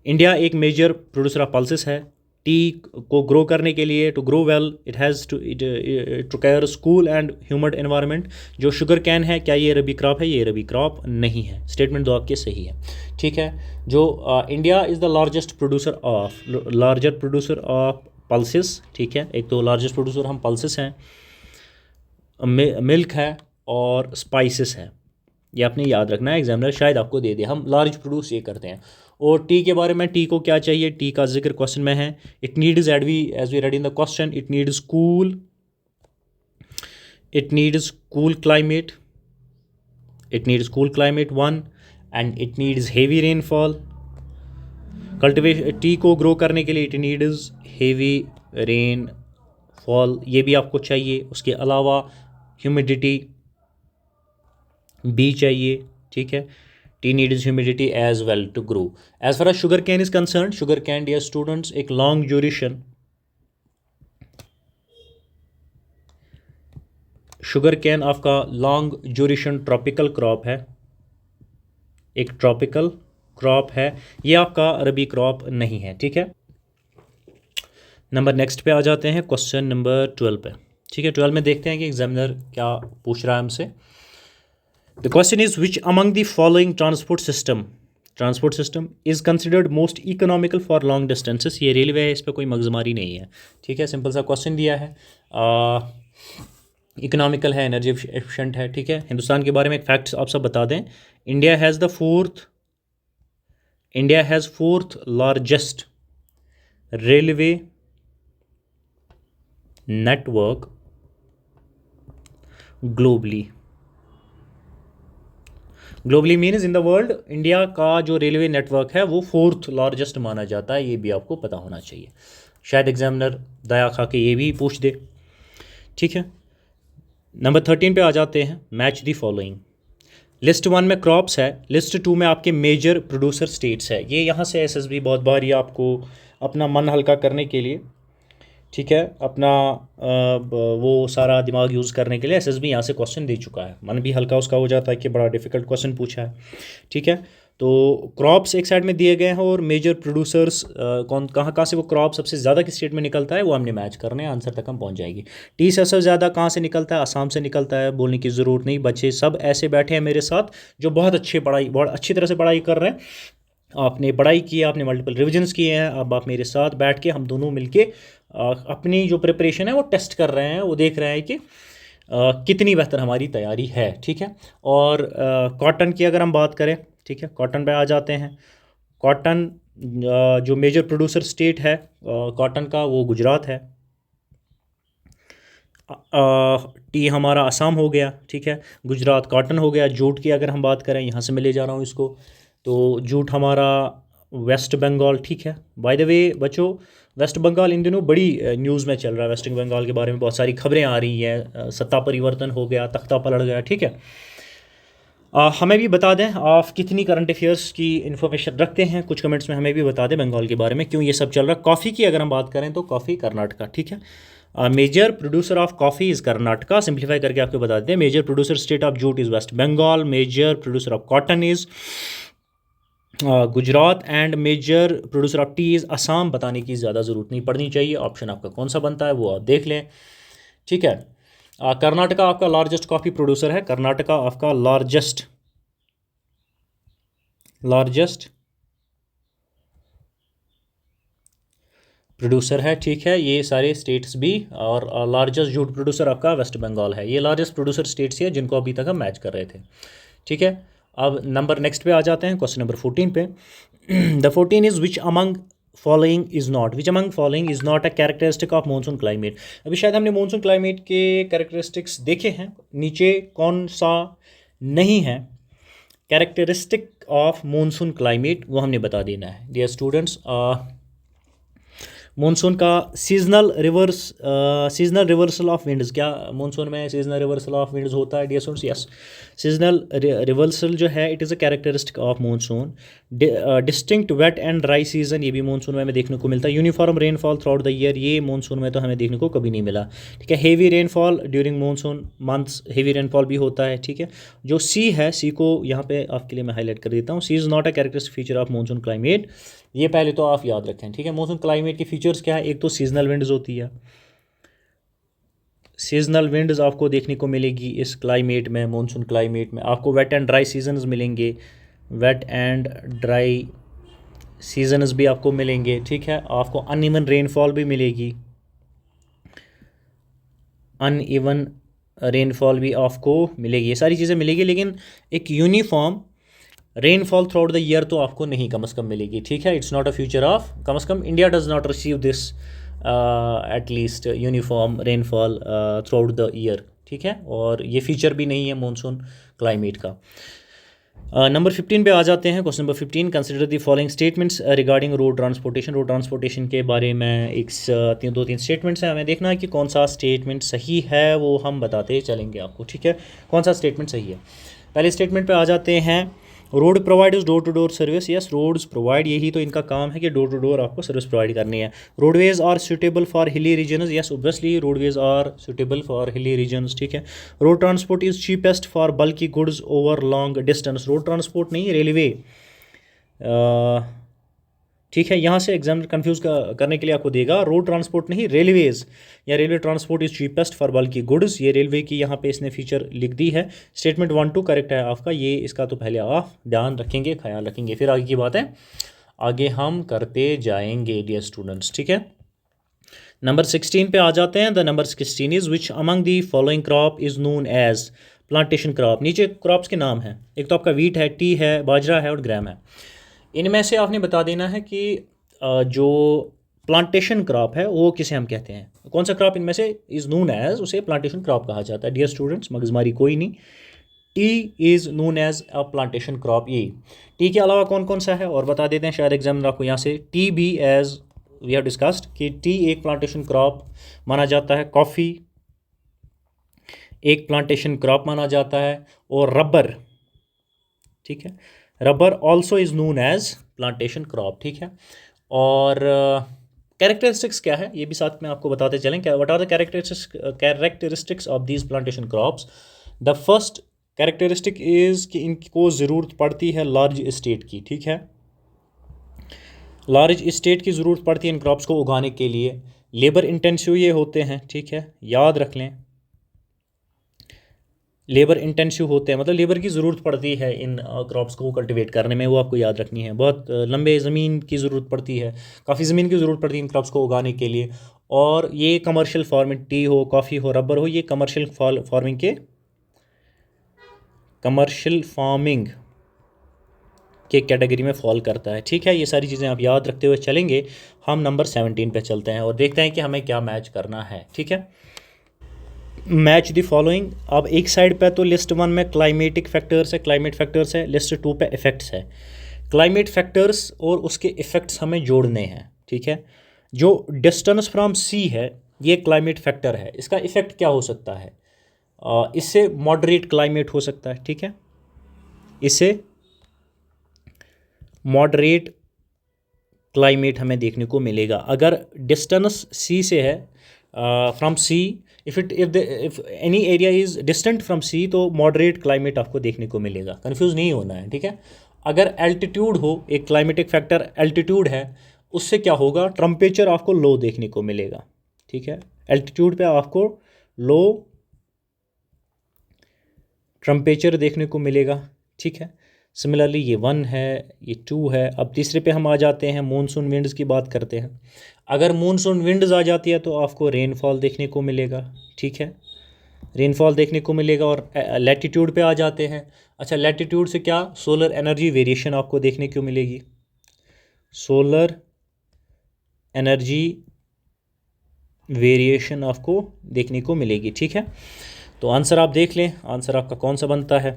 Speaker 1: इंडिया एक मेजर प्रोड्यूसर ऑफ पल्सेस है। टी को ग्रो करने के लिए, to grow well, it has to it require cool and humid environment. जो शुगर कैन है, क्या ये रबी क्रॉप है? ये रबी क्रॉप नहीं है। स्टेटमेंट दो आपके सही है। ठीक है, जो India is the larger producer of pulses. ठीक है, एक तो लार्जेस्ट प्रोड्यूसर हम पल्सेस हैं, मिल्क है और स्पाइसेस है, ये आपने याद रखना है, एग्जामिनर शायद आपको दे दे। हम लार्ज प्रोड्यूस ये करते हैं। और टी के बारे में, टी को क्या चाहिए? टी का जिक्र क्वेश्चन में है। It needs as we read in the question, it needs cool climate 1 and it needs heavy rainfall. Cultivation, tea को ग्रो करने के लिए इट नीड्स हेवी रेनफॉल, ये भी आपको चाहिए। उसके अलावा ह्यूमिडिटी बी चाहिए। ठीक है, tea needs humidity as well to grow. As far as sugarcane is concern, sugarcane dear students एक लॉन्ग ड्यूरेशन, शुगर कैन आपका लॉन्ग ड्यूरेशन ट्रॉपिकल क्रॉप है, एक ट्रॉपिकल क्रॉप है, ये आपका रबी क्रॉप नहीं है। ठीक है, नंबर नेक्स्ट पे आ जाते हैं क्वेश्चन नंबर 12 पे। ठीक है, 12 में देखते हैं कि एग्जामिनर क्या पूछ रहा है हमसे। The question is which among the following transport system is considered most economical for long distances. ये रेलवे है, इस पर कोई मगजमारी नहीं है। ठीक है, सिंपल सा क्वेश्चन दिया है, इकोनॉमिकल है, एनर्जी एफिशिएंट है। ठीक है, हिंदुस्तान के बारे में एक फैक्ट आप सब बता दें। India has fourth largest railway network globally. Globally means in the world India का जो रेलवे नेटवर्क है वो फोर्थ लार्जेस्ट माना जाता है, ये भी आपको पता होना चाहिए। शायद एग्जामिनर दया खा के ये भी पूछ दे। ठीक है, नंबर 13 पे आ जाते हैं, मैच दी फॉलोइंग। लिस्ट 1 में क्रॉप्स है, लिस्ट 2 में आपके मेजर प्रोड्यूसर स्टेट्स है। ये यहाँ से एसएसबी बहुत बार ये आपको अपना मन हल्का करने के लिए, ठीक है, अपना वो सारा दिमाग यूज़ करने के लिए एसएसबी यहाँ से क्वेश्चन दे चुका है, मन भी हल्का उसका हो जाता है कि बड़ा डिफिकल्ट क्वेश्चन पूछा है। ठीक है, तो क्रॉप्स एक साइड में दिए गए हैं और मेजर प्रोड्यूसर्स कौन कहाँ कहाँ से वो क्रॉप सबसे ज़्यादा किस स्टेट में निकलता है वो हमने मैच करने हैं, आंसर तक हम पहुँच जाएगी। टी सबसे ज़्यादा कहाँ से निकलता है, असम से निकलता है, बोलने की ज़रूरत नहीं। बच्चे सब ऐसे बैठे हैं मेरे साथ जो बहुत अच्छी तरह से पढ़ाई कर रहे हैं। आपने पढ़ाई की है, आपने मल्टीपल रिविजन्स किए हैं, अब आप मेरे साथ बैठ के हम दोनों मिलके अपनी जो प्रिपरेशन है वो टेस्ट कर रहे हैं, वो देख रहे हैं कि कितनी बेहतर हमारी तैयारी है। ठीक है, और कॉटन की अगर हम बात करें, ठीक है, कॉटन पे आ जाते हैं। कॉटन जो मेजर प्रोड्यूसर स्टेट है कॉटन का वो गुजरात है। टी हमारा असम हो गया, ठीक है, गुजरात कॉटन हो गया। जूट की अगर हम बात करें, यहाँ से मैं ले जा रहा हूँ इसको, तो जूट हमारा वेस्ट बंगाल। ठीक है, बाय द वे बच्चों, वेस्ट बंगाल इन दिनों बड़ी न्यूज़ में चल रहा है। वेस्ट बंगाल के बारे में बहुत सारी खबरें आ रही हैं, सत्ता परिवर्तन हो गया, तख्ता पलट गया। ठीक है, हमें भी बता दें आप कितनी करंट अफेयर्स की इन्फॉर्मेशन रखते हैं, कुछ कमेंट्स में हमें भी बता दें बंगाल के बारे में, क्यों ये सब चल रहा है। कॉफ़ी की अगर हम बात करें तो कॉफ़ी कर्नाटका। ठीक है, major producer of coffee is Karnataka. Simplify करके आपको बता दें, major producer state of jute is West Bengal, major producer of cotton is Gujarat and major producer of tea is Assam. बताने की ज़्यादा ज़रूरत नहीं पड़नी चाहिए, ऑप्शन आपका कौन सा बनता है वो आप देख लें। ठीक है, कर्नाटका आपका लार्जेस्ट कॉफ़ी प्रोड्यूसर है, कर्नाटका आपका लार्जेस्ट प्रोड्यूसर है। ठीक है, ये सारे स्टेट्स भी, और लार्जेस्ट जूट प्रोड्यूसर आपका वेस्ट बंगाल है। ये लार्जेस्ट प्रोड्यूसर स्टेट्स है जिनको अभी तक हम मैच कर रहे थे। ठीक है, अब नंबर नेक्स्ट पे आ जाते हैं, क्वेश्चन नंबर 14 पे। The 14 is which among following is not a characteristic of monsoon climate. अभी शायद हमने मानसून क्लाइमेट के कैरेक्टरिस्टिक्स देखे हैं, नीचे कौन सा नहीं है कैरेक्टरिस्टिक ऑफ मानसून क्लाइमेट वो हमने बता देना है। डियर स्टूडेंट्स, मानसून का सीजनल रिवर्सल ऑफ विंड्स, क्या मानसून में सीजनल रिवर्सल ऑफ विंड्स होता है? Dear students, yes, seasonal reversal जो है it is a characteristic of monsoon. Distinct wet and dry season, ये भी मानसून में हमें देखने को मिलता है। Uniform rainfall throughout the year, ये मानसून में तो हमें देखने को कभी नहीं मिला। ठीक है, heavy rainfall during monsoon months, heavy rainfall भी होता है। ठीक है, जो सी है, सी को यहाँ पे आपके लिए मैं हाईलाइट कर देता हूँ। C is not a characteristic feature of monsoon climate, ये पहले तो आप याद रखें। ठीक है, मौसम क्लाइमेट के फीचर्स क्या है? एक तो सीजनल विंड्स होती है, सीजनल विंड्स आपको देखने को मिलेगी इस क्लाइमेट में, मानसून क्लाइमेट में। आपको वेट एंड ड्राई सीजन्स मिलेंगे, वेट एंड ड्राई सीजन्स भी आपको मिलेंगे। ठीक है, आपको अनइवन रेनफॉल भी मिलेगी, अनइवन रेनफॉल भी आपको मिलेगी, ये सारी चीज़ें मिलेगी। लेकिन एक uniform rainfall throughout the year तो आपको नहीं कम से कम मिलेगी। ठीक है, it's not a feature of, कम से कम India does not receive this at least uniform rainfall throughout the year. ठीक है, और ये फीचर भी नहीं है मानसून क्लाइमेट का। नंबर 15 पे आ जाते हैं, question number 15, consider the following statements regarding road transportation. Road transportation के बारे में एक दो तीन स्टेटमेंट्स हैं, हमें देखना है कि कौन सा स्टेटमेंट सही है, वो हम बताते चलेंगे आपको। ठीक है, कौन सा स्टेटमेंट सही है। पहले स्टेटमेंट पे आ जाते हैं, road provide is door to door service. Yes, roads provide, यही तो इनका काम है कि डोर टू डोर आपको सर्विस प्रोवाइड करनी है। Roadways are suitable for hilly regions. Yes, obviously roadways are suitable for hilly regions. ठीक है, road transport is cheapest for bulky goods over long distance. Road transport नहीं, railway. ठीक है, यहाँ से एग्जामिनर कंफ्यूज करने के लिए आपको देगा, रोड ट्रांसपोर्ट नहीं, रेलवेज या railway transport is cheapest for bulky goods. ये रेलवे की यहाँ पे इसने फीचर लिख दी है। स्टेटमेंट 1 2 करेक्ट है आपका, ये इसका तो पहले आप ध्यान रखेंगे, ख्याल रखेंगे, फिर आगे की बात है आगे हम करते जाएंगे डियर स्टूडेंट्स। ठीक है, नंबर 16 पे आ जाते हैं। The number 16 is which among the following crop is known as plantation crop. नीचे क्रॉप्स के नाम हैं, एक तो आपका वीट है, टी है, बाजरा है और ग्राम है। इनमें से आपने बता देना है कि जो प्लांटेशन क्रॉप है वो किसे हम कहते हैं, कौन सा क्रॉप इनमें से इज़ नोन एज, उसे प्लांटेशन क्रॉप कहा जाता है। डियर स्टूडेंट्स, मगजमारी कोई नहीं, tea is known as a plantation crop. ये टी के अलावा कौन कौन सा है और बता देते हैं, शायद एग्जामिनर आपको यहाँ से टी भी एज वी हैव डिस्कस्ड कि टी एक प्लांटेशन क्रॉप माना जाता है, कॉफ़ी एक प्लांटेशन क्रॉप माना जाता है, और रबर, ठीक है, rubber also is known as plantation crop, ठीक है। और कैरेक्टरिस्टिक्स क्या है ये भी साथ में आपको बताते चलें, क्या what are the characteristics of these plantation crops. The first characteristic is कि इनको ज़रूरत पड़ती है लार्ज इस्टेट की, ठीक है, लार्ज इस्टेट की ज़रूरत पड़ती है इन क्रॉप्स को उगाने के लिए। लेबर इंटेंसिव ये होते हैं, ठीक है, याद रख लें, लेबर इंटेंसिव होते हैं, मतलब लेबर की ज़रूरत पड़ती है इन क्रॉप्स को कल्टीवेट करने में, वो आपको याद रखनी है। बहुत लंबे ज़मीन की ज़रूरत पड़ती है, काफ़ी ज़मीन की ज़रूरत पड़ती है इन क्रॉप्स को उगाने के लिए। और ये कमर्शियल फार्मिंग, टी हो, कॉफ़ी हो, रबर हो, ये कमर्शियल फार्मिंग के कैटेगरी में फॉल करता है, ठीक है। ये सारी चीज़ें आप याद रखते हुए चलेंगे। हम नंबर 17 पे चलते हैं और देखते हैं कि हमें क्या मैच करना है, ठीक है। Match the following. अब एक साइड पे तो लिस्ट 1 में क्लाइमेटिक फैक्टर्स है, क्लाइमेट फैक्टर्स है, लिस्ट 2 पे इफ़ेक्ट्स है। क्लाइमेट फैक्टर्स और उसके इफ़ेक्ट्स हमें जोड़ने हैं, ठीक है। जो डिस्टेंस फ्रॉम सी है ये क्लाइमेट फैक्टर है, इसका इफ़ेक्ट क्या हो सकता है, इससे मॉडरेट क्लाइमेट हो सकता है, ठीक है, इससे मॉडरेट क्लाइमेट हमें देखने को मिलेगा। अगर डिस्टेंस सी से है, from sea, if any area is distant from sea, तो मॉडरेट क्लाइमेट आपको देखने को मिलेगा, कंफ्यूज नहीं होना है, ठीक है। अगर एल्टीट्यूड हो, एक क्लाइमेटिक फैक्टर एल्टीट्यूड है, उससे क्या होगा, टेम्परेचर आपको लो देखने को मिलेगा, ठीक है, एल्टीट्यूड पे आपको लो टेम्परेचर देखने को मिलेगा, ठीक है। सिमिलरली ये 1 है, ये 2 है। अब तीसरे पे हम आ जाते हैं, मानसून विंड्स की बात करते हैं। अगर मानसून विंड्स आ जाती है तो आपको रेनफॉल देखने को मिलेगा, ठीक है, रेनफॉल देखने को मिलेगा। और लैटिट्यूड पे आ जाते हैं। अच्छा, लैटिट्यूड से क्या, सोलर एनर्जी वेरिएशन आपको देखने को मिलेगी, सोलर एनर्जी वेरिएशन आपको देखने को मिलेगी, ठीक है। तो आंसर आप देख लें, आंसर आपका कौन सा बनता है।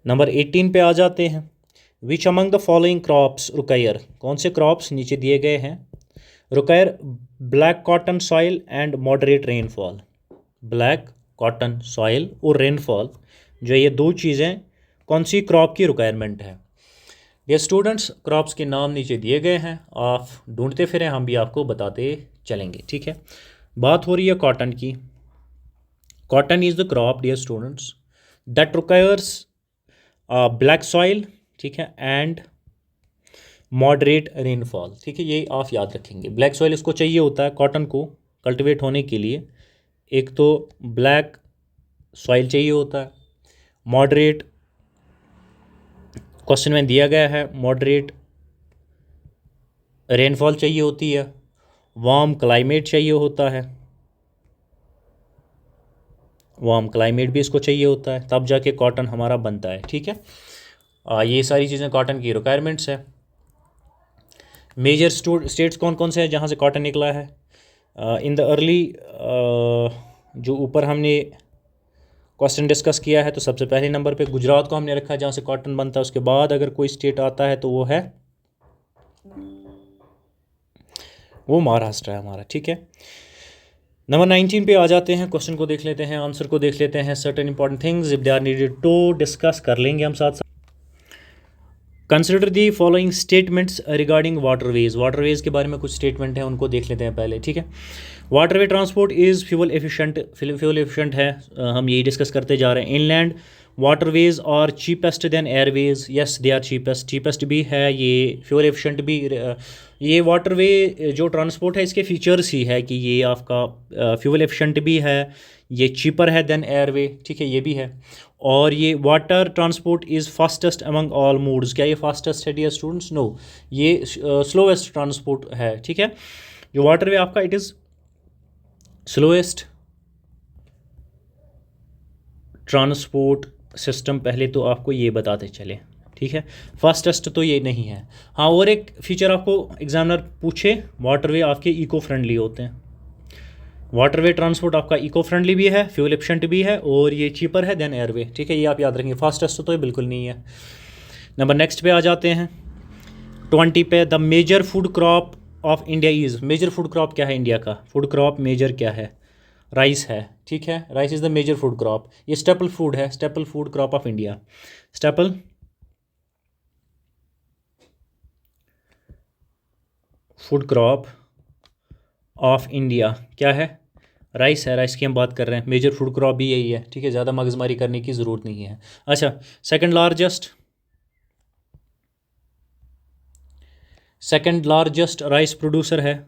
Speaker 1: नंबर 18 पे आ जाते हैं। विच among the following crops require, कौन से क्रॉप्स नीचे दिए गए हैं, require black cotton soil and moderate rainfall. Black cotton soil और रेनफॉल, जो ये दो चीज़ें कौन सी क्रॉप की रिक्वायरमेंट है। ये स्टूडेंट्स, क्रॉप्स के नाम नीचे दिए गए हैं, आप ढूंढते फिरें, हम भी आपको बताते चलेंगे, ठीक है। बात हो रही है कॉटन की। Cotton is the crop, dear students, that requires black soil, ठीक है, एंड मॉडरेट रेनफॉल, ठीक है, ये आप याद रखेंगे। ब्लैक सॉइल इसको चाहिए होता है कॉटन को कल्टीवेट होने के लिए, एक तो ब्लैक सॉइल चाहिए होता है, मॉडरेट क्वेश्चन में दिया गया है, मॉडरेट रेनफॉल चाहिए होती है, वार्म क्लाइमेट चाहिए होता है, वार्म क्लाइमेट भी इसको चाहिए होता है, तब जाके कॉटन हमारा बनता है, ठीक है। ये सारी चीज़ें कॉटन की रिक्वायरमेंट्स है। मेजर स्टेट्स कौन कौन से हैं जहाँ से कॉटन निकला है। इन द अर्ली, जो ऊपर हमने क्वेश्चन डिस्कस किया है, तो सबसे पहले नंबर पे गुजरात को हमने रखा है जहाँ से कॉटन बनता है। उसके बाद अगर कोई स्टेट आता है तो वो महाराष्ट्र है हमारा, ठीक है। नंबर 19 पे आ जाते हैं, क्वेश्चन को देख लेते हैं, आंसर को देख लेते हैं। Certain important things if they are needed to discuss कर लेंगे हम साथ साथ। Consider the following statements regarding waterways, waterways के बारे में कुछ स्टेटमेंट हैं, उनको देख लेते हैं पहले, ठीक है। Waterway transport is fuel efficient है, हम यही डिस्कस करते जा रहे हैं। Inland waterways are cheapest than airways, yes they are cheapest भी है, ये फ्यूल एफिशिएंट भी। ये वाटरवे जो ट्रांसपोर्ट है इसके फीचर्स ही है कि ये आपका फ्यूल एफिशिएंट भी है, ये चीपर है देन एयरवे, ठीक है, ये भी है। और ये water transport is fastest among all modes, क्या ये फास्टेस्ट है डियर स्टूडेंट्स, नो, ये स्लोएस्ट ट्रांसपोर्ट है, ठीक है। जो वाटरवे आपका it is slowest transport system, पहले तो आपको ये बताते चले, ठीक है, फास्टेस्ट तो ये नहीं है। हाँ, और एक फीचर आपको एग्जामिनर पूछे, वाटरवे आपके इको फ्रेंडली होते हैं। वाटरवे ट्रांसपोर्ट आपका इको फ्रेंडली भी है, फ्यूल एफिशिएंट भी है, और ये चीपर है देन एयरवे। ठीक है, ये आप याद रखेंगे। फास्टेस्ट तो ये बिल्कुल नहीं है। नंबर नेक्स्ट पे आ जाते हैं 20 पे। The major food crop of India is. Major food crop क्या है इंडिया का? फूड क्रॉप मेजर क्या है? राइस है। ठीक है, rice is the major food crop. ये स्टेपल फूड है, staple food crop of India. Staple food crop of India क्या है? राइस है। राइस की हम बात कर रहे हैं, मेजर फूड क्रॉप भी यही है। ठीक है, ज़्यादा मगजमारी करने की ज़रूरत नहीं है। अच्छा, सेकंड लार्जेस्ट राइस प्रोड्यूसर है।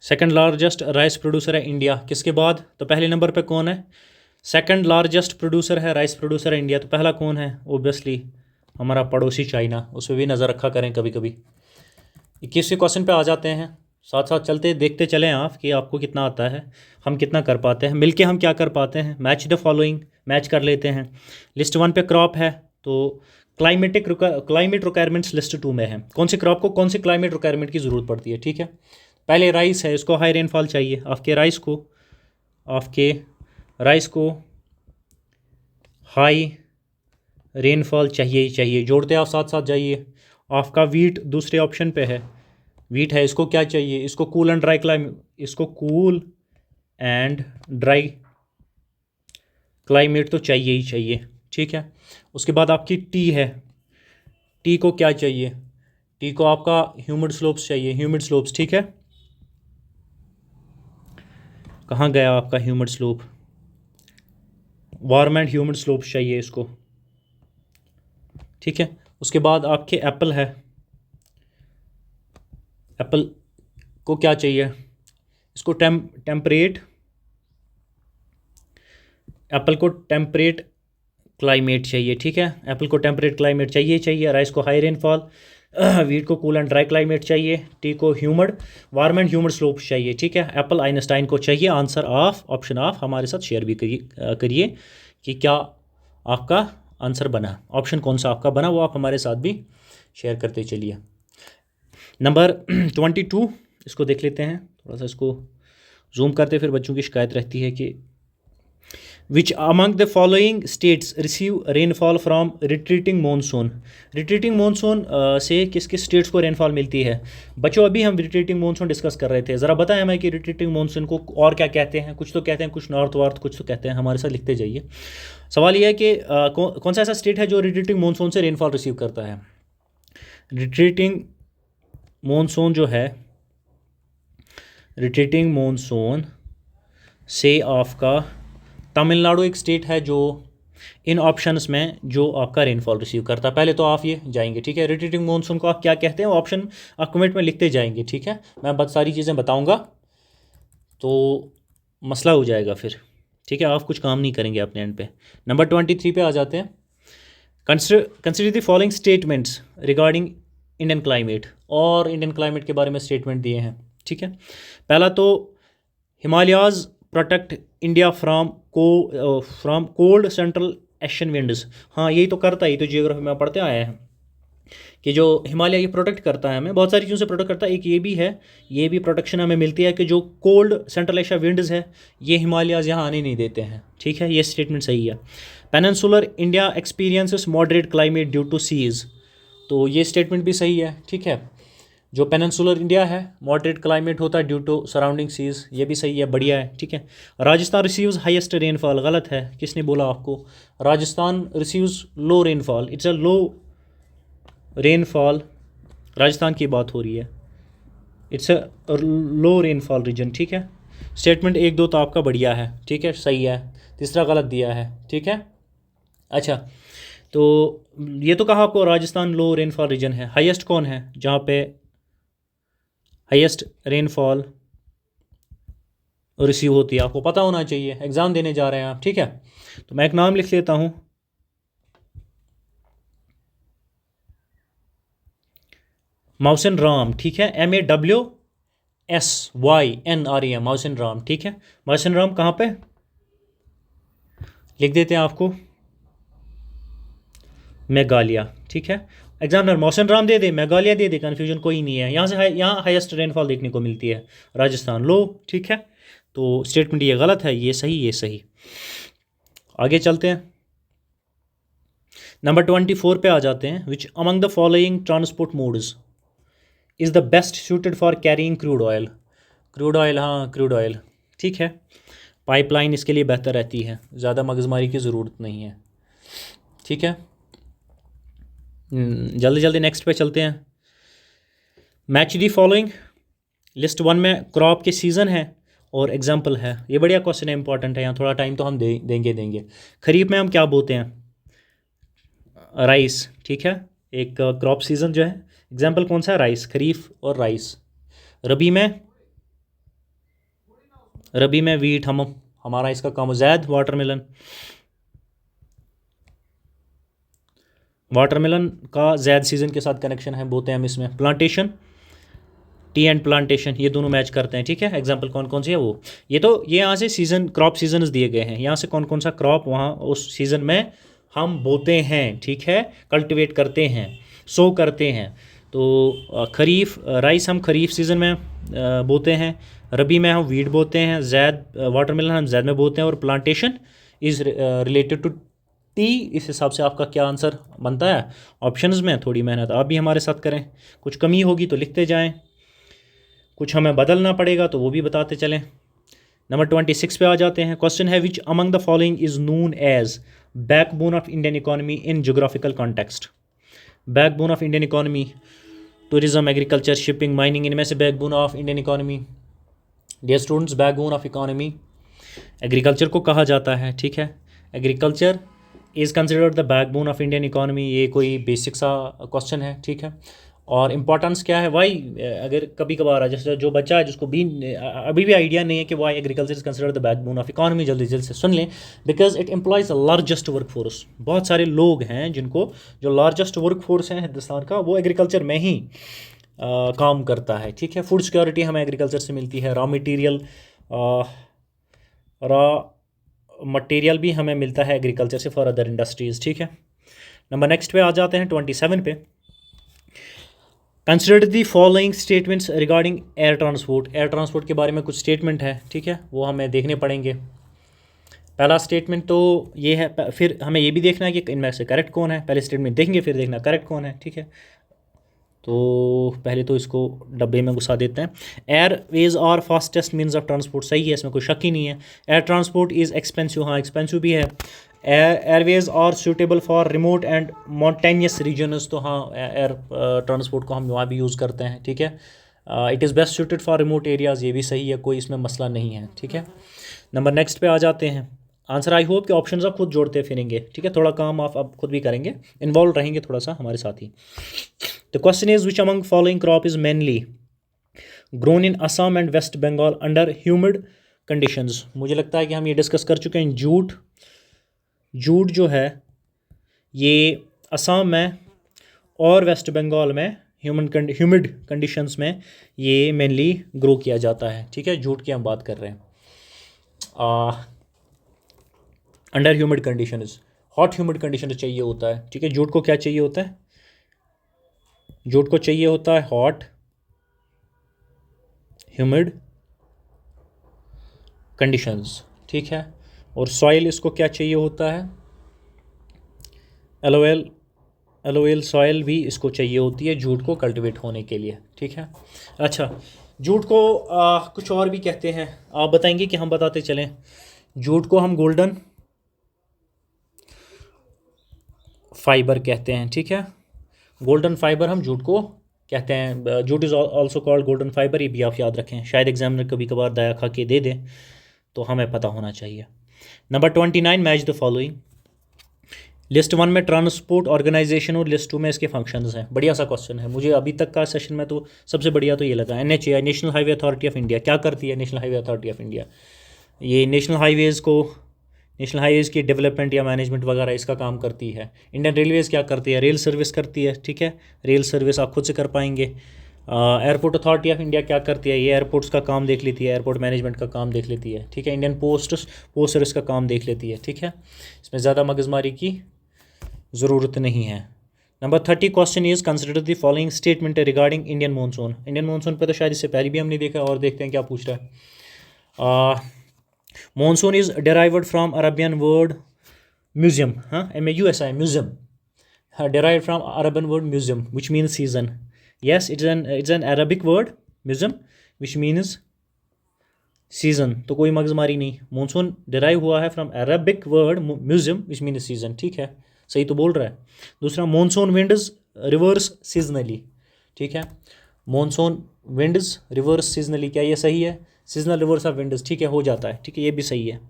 Speaker 1: सेकंड लार्जेस्ट राइस प्रोड्यूसर है इंडिया, किसके बाद? तो पहले नंबर पे कौन है? सेकंड लार्जेस्ट प्रोड्यूसर है, राइस प्रोड्यूसर है इंडिया, तो पहला कौन है? ओबियसली हमारा पड़ोसी चाइना। उस पर भी नज़र रखा करें कभी कभी। 21वें क्वेश्चन पे आ जाते हैं। साथ साथ चलते देखते चलें आप कि आपको कितना आता है, हम कितना कर पाते हैं, मिलके हम क्या कर पाते हैं। मैच द फॉलोइंग, मैच कर लेते हैं। लिस्ट 1 पे क्रॉप है, तो क्लाइमेट रिक्वायरमेंट्स लिस्ट 2 में है। कौन सी क्रॉप को कौन सी क्लाइमेट रिक्वायरमेंट की ज़रूरत पड़ती है? ठीक है, पहले राइस है, इसको हाई रेनफॉल चाहिए। आपके राइस को हाई रेनफॉल चाहिए ही चाहिए। जोड़ते आप साथ साथ जाइए। आपका वीट दूसरे ऑप्शन पे है, वीट है, इसको क्या चाहिए? इसको कूल एंड ड्राई क्लाइमेट तो चाहिए ही चाहिए। ठीक है, उसके बाद आपकी टी है। टी को क्या चाहिए? टी को आपका ह्यूमिड स्लोप्स चाहिए, ह्यूमिड स्लोप्स। ठीक है, कहाँ गया आपका humid slope? Warm and humid slopes चाहिए इसको। ठीक है, उसके बाद आपके एप्पल है। एप्पल को क्या चाहिए? इसको एप्पल को टेम्परेट क्लाइमेट चाहिए। ठीक है, एप्पल को टेम्परेट क्लाइमेट चाहिए। राइस को हाई रेनफॉल, वीट को कूल एंड ड्राई क्लाइमेट चाहिए, टी को वार्म एंड ह्यूमिड स्लोप्स चाहिए। ठीक है, एप्पल आइंस्टाइन को चाहिए। आंसर ऑफ ऑप्शन ऑफ हमारे साथ शेयर भी करिए कि क्या आपका आंसर बना, ऑप्शन कौन सा आपका बना, वो आप हमारे साथ भी शेयर करते चलिए। नंबर 22 इसको देख लेते हैं, थोड़ा सा इसको जूम करते, फिर बच्चों की शिकायत रहती है कि विच among the following states receive rainfall from retreating monsoon. Retreating monsoon से किस किस स्टेट्स को रेनफॉल मिलती है? बच्चों अभी हम रिट्रीटिंग मानसून डिस्कस कर रहे थे, ज़रा बताएं हमें कि रिट्रीटिंग मानसून को और क्या कहते हैं। कुछ तो कहते हैं, कुछ नॉर्थ वार्थ, कुछ तो कहते हैं। हमारे साथ लिखते जाइए। सवाल यह है कि कौन सा ऐसा स्टेट है जो रिट्रीटिंग मानसून से रेनफॉल रिसीव करता है? रिट्रीटिंग मानसून जो है, रिट्रीटिंग मानसून से आपका तमिलनाडु एक स्टेट है जो इन ऑप्शंस में जो आपका रेनफॉल रिसीव करता है। पहले तो आप ये जाएंगे। ठीक है, रिट्रीटिंग मानसून को आप क्या कहते हैं, ऑप्शन आप कमेंट में लिखते जाएंगे। ठीक है, मैं बहुत सारी चीज़ें बताऊंगा तो मसला हो जाएगा फिर। ठीक है, आप कुछ काम नहीं करेंगे अपने एंड पे। नंबर 23 पे आ जाते हैं। Consider the following statements regarding Indian climate, और इंडियन क्लाइमेट के बारे में स्टेटमेंट दिए हैं। ठीक है, पहला तो Himalayas protect India from cold central Asian winds. हाँ, यही तो करता है, ये तो जियोग्राफी में पढ़ते आए हैं कि जो हिमालय ये प्रोटेक्ट करता है, हमें बहुत सारी चीज़ों से प्रोटेक्ट करता है। एक ये भी है, ये भी प्रोटेक्शन हमें मिलती है कि जो कोल्ड सेंट्रल एशिया विंड्स है ये हिमालयाज यहाँ आने नहीं देते हैं। ठीक है, ये स्टेटमेंट सही है। Peninsular India experiences moderate climate due to seas, तो ये स्टेटमेंट भी सही है। ठीक है, जो पेनिनसुलर इंडिया है मॉडरेट क्लाइमेट होता है ड्यू टू सराउंडिंग सीज, ये भी सही है, बढ़िया है। ठीक है, राजस्थान रिसीव्स हाईएस्ट रेनफॉल, गलत है। किसने बोला आपको? Rajasthan receives low rainfall, it's a low rainfall, Rajasthan की बात हो रही है, it's a low rainfall reason. ठीक है, स्टेटमेंट 1 2 तो आपका बढ़िया है। ठीक है, सही है। तीसरा गलत दिया है। ठीक है, अच्छा, तो ये तो कहा आपको राजस्थान लो रेनफॉल रीजन है। हाईएस्ट कौन है जहाँ पे हाईएस्ट रेनफॉल रिसीव होती है? आपको पता होना चाहिए, एग्ज़ाम देने जा रहे हैं आप। ठीक है, तो मैं एक नाम लिख लेता हूँ, माउसिन राम। ठीक है, MAWSYNREM, माउसिन राम। ठीक है, माउसिन राम कहाँ पे लिख देते हैं आपको, मेघालय, ठीक है। एग्जामिनर मौसम राम दे दे, मेघालय दे दे, कन्फ्यूजन कोई नहीं है। यहाँ से यहाँ हाईएस्ट रेनफॉल देखने को मिलती है, राजस्थान लो, ठीक है। तो स्टेटमेंट ये गलत है, ये सही, ये सही। आगे चलते हैं, नंबर 24 पे आ जाते हैं। विच among the following transport modes is the best suited for carrying crude oil. Crude oil, हाँ क्रूड ऑयल, ठीक है। पाइपलाइन इसके लिए बेहतर रहती है, ज़्यादा मगजमारी की ज़रूरत नहीं है, ठीक है। जल्दी जल्दी नेक्स्ट पे चलते हैं। मैच दी फॉलोइंग, लिस्ट 1 में क्रॉप के सीज़न है और एग्जाम्पल है। ये बढ़िया क्वेश्चन है, इंपॉर्टेंट है, यहाँ थोड़ा टाइम तो हम देंगे। खरीफ में हम क्या बोते हैं, राइस, ठीक है। एक क्रॉप सीज़न जो है, एग्जाम्पल कौन सा है, राइस, खरीफ और राइस। रबी में वीट, हमारा इसका काम जैद, वाटरमेलन का जैद सीज़न के साथ कनेक्शन है, बोते हैं हम इसमें। प्लांटेशन, टी एंड प्लांटेशन, ये दोनों मैच करते हैं, ठीक है। एग्जाम्पल कौन कौन सी है वो, ये यहाँ से सीज़न क्रॉप सीजन्स दिए गए हैं, यहाँ से कौन कौन सा क्रॉप वहाँ उस सीज़न में हम बोते हैं, ठीक है, कल्टिवेट करते हैं, सो करते हैं। तो खरीफ, राइस हम खरीफ सीज़न में बोते हैं, रबी में हम वीट बोते हैं, जैद वाटरमेलन हम जैद में बोते हैं, और plantation is related to tea. इस हिसाब से आपका क्या आंसर बनता है ऑप्शंस में। थोड़ी मेहनत आप भी हमारे साथ करें, कुछ कमी होगी तो लिखते जाएं, कुछ हमें बदलना पड़ेगा तो वो भी बताते चलें। नंबर 26 पे आ जाते हैं। क्वेश्चन है, which among the following is known as backbone of Indian economy in geographical context. Backbone of Indian economy, tourism, agriculture, shipping, mining, इनमें से backbone of Indian economy, dear students, backbone of economy agriculture को कहा जाता है, ठीक है। Agriculture is considered the backbone of Indian economy. ये कोई बेसिक सा क्वेश्चन है, ठीक है। और इम्पॉर्टेंस क्या है, वाई, अगर कभी कभार आ, जैसे जो बच्चा है जिसको भी अभी भी आइडिया नहीं है कि why agriculture is considered the backbone of economy, जल्दी जल्दी से सुन लें। Because it employs the largest workforce. बहुत सारे लोग हैं जिनको, जो लार्जेस्ट वर्क फोर्स है हिंदुस्तान का, वो एग्रीकल्चर में ही काम करता है, ठीक है। फूड सिक्योरिटी हमें एग्रीकल्चर से मिलती है, रॉ मटेरियल भी हमें मिलता है एग्रीकल्चर से फॉर अदर इंडस्ट्रीज़, ठीक है। नंबर नेक्स्ट पे आ जाते हैं 27 पे। Consider the following statements regarding air transport. Air transport के बारे में कुछ स्टेटमेंट है, ठीक है, वो हमें देखने पड़ेंगे। पहला स्टेटमेंट तो ये है, फिर हमें ये भी देखना है कि इनमें से करेक्ट कौन है। पहले स्टेटमेंट देखेंगे, फिर देखना करेक्ट कौन है, ठीक है। तो पहले तो इसको डब्बे में घुसा देते हैं। एयरवेज और फास्टेस्ट मीन्स ऑफ ट्रांसपोर्ट, सही है, इसमें कोई शक ही नहीं है। एयर ट्रांसपोर्ट इज़ एक्सपेंसिव, हाँ एक्सपेंसिव भी है। Airways are suitable for remote and mountainous regions, तो हाँ एयर ट्रांसपोर्ट को हम वहाँ भी यूज़ करते हैं, ठीक है। It is best suited for remote areas, ये भी सही है, कोई इसमें मसला नहीं है, ठीक है। नंबर नेक्स्ट पे आ जाते हैं। आंसर आई होप कि ऑप्शंस आप खुद जोड़ते फिरेंगे, ठीक है। थोड़ा काम आप खुद भी करेंगे, इन्वॉल्व रहेंगे थोड़ा सा हमारे साथ ही। The question is, which among following crop is mainly grown in Assam and West Bengal under humid conditions. मुझे लगता है कि हम ये डिस्कस कर चुके हैं। जूट जो है ये असम में और वेस्ट बंगाल में ह्यूमिड कंडीशंस में ये मेनली ग्रो किया जाता है, ठीक है। जूट की हम बात कर रहे हैं। Under humid conditions, hot humid condition चाहिए होता है, ठीक है। जूट को क्या चाहिए होता है, जूट को चाहिए होता है हॉट ह्यूमिड कंडीशंस, ठीक है। और सॉइल इसको क्या चाहिए होता है, एलोवेल सॉइल भी इसको चाहिए होती है जूट को कल्टीवेट होने के लिए, ठीक है। अच्छा, जूट को कुछ और भी कहते हैं, आप बताएंगे कि हम बताते चलें। जूट को हम गोल्डन फाइबर कहते हैं, ठीक है। गोल्डन फाइबर हम जूट को कहते हैं। Jute is also called golden fibre, ये भी आप याद रखें, शायद एग्जामिनर कभी कभार दया खा के दे दें, तो हमें पता होना चाहिए। Number 29, match the following. List 1 में ट्रांसपोर्ट ऑर्गेनाइजेशन और लिस्ट 2 में इसके फंक्शंस हैं। बढ़िया सा क्वेश्चन है, मुझे अभी तक का सेशन में तो सबसे बढ़िया तो ये लगा। NHAI, national highway authority of India, क्या करती है national highway authority of India? ये नेशनल हाईवेज़ की डेवलपमेंट या मैनेजमेंट वगैरह इसका काम करती है। इंडियन रेलवेज़ क्या करती है, रेल सर्विस करती है, ठीक है। रेल सर्विस आप खुद से कर पाएंगे। एयरपोर्ट अथॉरिटी ऑफ इंडिया क्या करती है, ये एयरपोर्ट्स का काम देख लेती है, एयरपोर्ट मैनेजमेंट का काम देख लेती है, ठीक है। इंडियन पोस्ट सर्विस का काम देख लेती है, ठीक है। इसमें ज़्यादा मगजमारी की ज़रूरत नहीं है। Number 30 question is consider the following statement regarding Indian monsoon. Indian monsoon पे तो शायद इससे पहले भी हमने देखा, और देखते हैं क्या पूछ रहा है। Monsoon is derived from Arabian word museum, हाँ MAUSI museum, derived from Arabian word museum which means season. Yes, it's an Arabic word museum which means season. तो कोई मगजमारी नहीं, मानसून डिराइव हुआ है from Arabic word museum which mean season. ठीक है, सही तो बोल रहा है। दूसरा, मानसून विंड्स रिवर्स सीजनली। ठीक है, मानसून विंड्स रिवर्स सीजनली, क्या ये सही है? सीजनल रिवर्स ऑफ विंड्स, ठीक है, हो जाता है, ठीक है, ये भी सही है।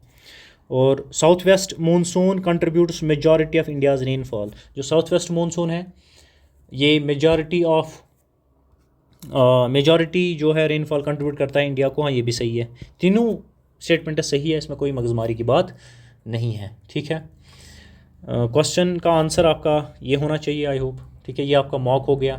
Speaker 1: और south west monsoon contributes majority of India's rainfall. जो साउथ वेस्ट मानसून है ये मेजॉरिटी जो है रेनफॉल कंट्रीब्यूट करता है इंडिया को। हाँ, ये भी सही है, तीनों स्टेटमेंट सही है, इसमें कोई मगजमारी की बात नहीं है। ठीक है, क्वेश्चन का आंसर आपका ये होना चाहिए, आई होप। ठीक है, ये आपका मॉक हो गया।